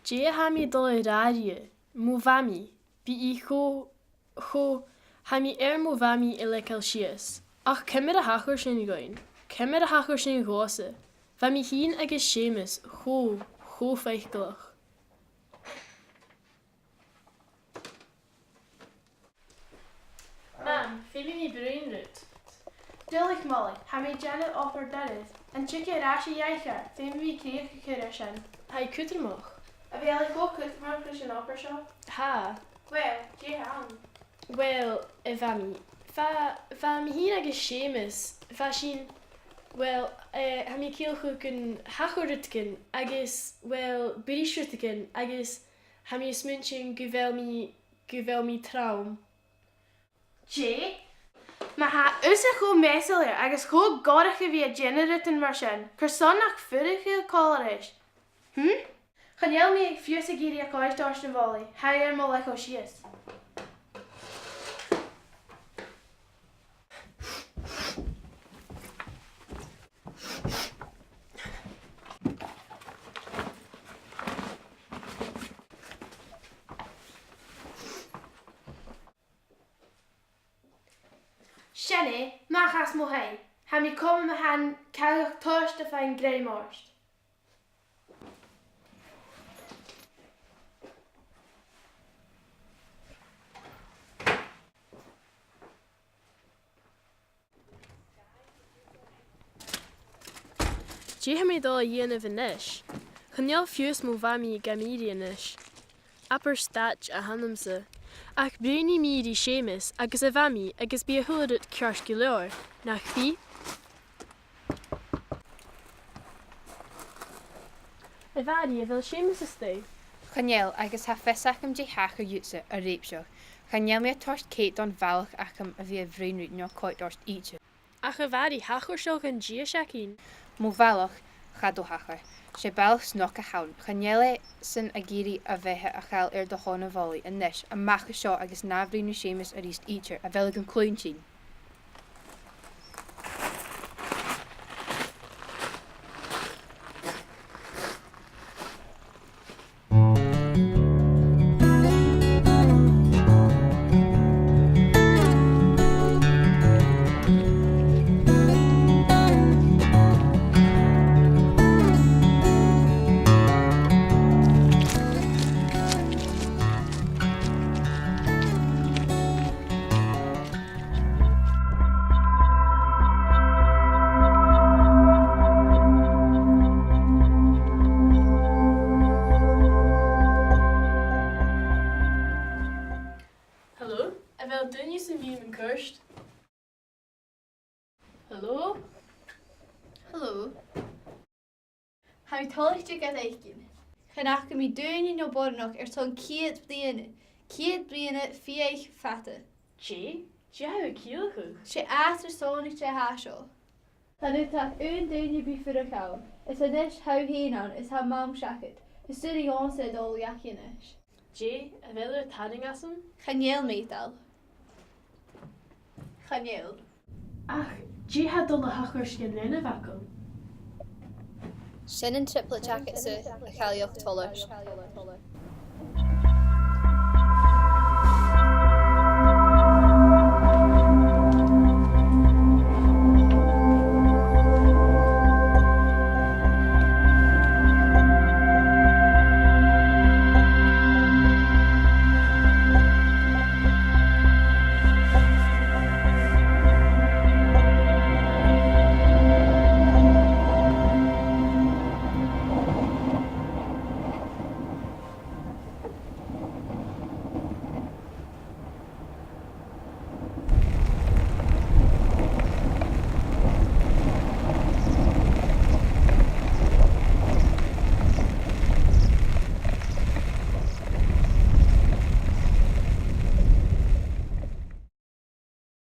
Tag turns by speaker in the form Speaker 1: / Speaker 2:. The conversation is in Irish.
Speaker 1: Jé ha mi Tollaird, mú bhamí, bí I ha mi mú bhamí I le cael sias. Ach cymryd a hachor sy'n I goin, cymryd a hachor sy'n I ghosa. Fa mi hyn agos Seamus, cho feicglach. Mam, fi mi bryn rwyd.
Speaker 2: Dulik Molly, ha mi Janet opper dyrydd. Yn chicio rashi iaicha, fi mi creich y cyrrasion.
Speaker 1: Hai cwttermoch.
Speaker 2: A fi alai go cwttermoch rys yn opper sio?
Speaker 1: Ha.
Speaker 2: Wel, di hawn.
Speaker 1: Wel, fa mi hyn agos Seamus, fa sy'n, wel, ha mi cilchwch yn hachorydgyn, agos, wel, byrisrydgyn, agos, ha mi ysmynchyn gyfel mi traum.
Speaker 2: Jay? Ma ha usach o mesel hier, agos ho gorach y fi a generate yn marsian. Cyrson ac ffyrich y colorish. Chaniel mi fiws y giri ac oes dorst yn foli. Hair molech o sias. Sianne, machas mo hei. Ha mi kom me han cael torst a fein grei morst.
Speaker 1: Jé ha mi dal yin of anish. Chaniel fiws mo vami gamiri anish. Upper stach a hanamsa. Ach bryni mi di Seamus, agus a vami, agus bi a hulad kjars gilor. Nach fi? A vadi, a vil Seamus a stay.
Speaker 3: Chaniel, agus ha fesacham di hach a yutsa a reipsio. Chaniel me a torst Kate don valach acham a vi a vreinrut no coit dorst each.
Speaker 1: Ach a vadi, hachor shog an gia shakin.
Speaker 3: Mo valach, chado hachar. Se balch snock a hawn. Chaniele sin a giri a vehe a chael do hon a volley and nish a mach a shot agus na vrinu Seamus a east eacher a veligan clown chin.
Speaker 1: Hallo?
Speaker 4: Hallo. Ha mi Tollaird gad eigen. Chanach go mi dúin no bornach ton ciad bliana fiach fata.
Speaker 1: Jé? Jé ha a cilchwch.
Speaker 4: Se átar sónig te hasio. Tá nu tá un dúine bí fyr a cawn. Is a nish hau hénan is ha mam siacad. Is dyri onsa dol iachianish.
Speaker 1: Jé, a vel er tadding asum?
Speaker 4: Chaniel meidal. Chaniel.
Speaker 1: Ach, Jé ha dol a hachor sgyn lena facum.
Speaker 5: Sin an triplet jacket sa a Chailleach Tollaird.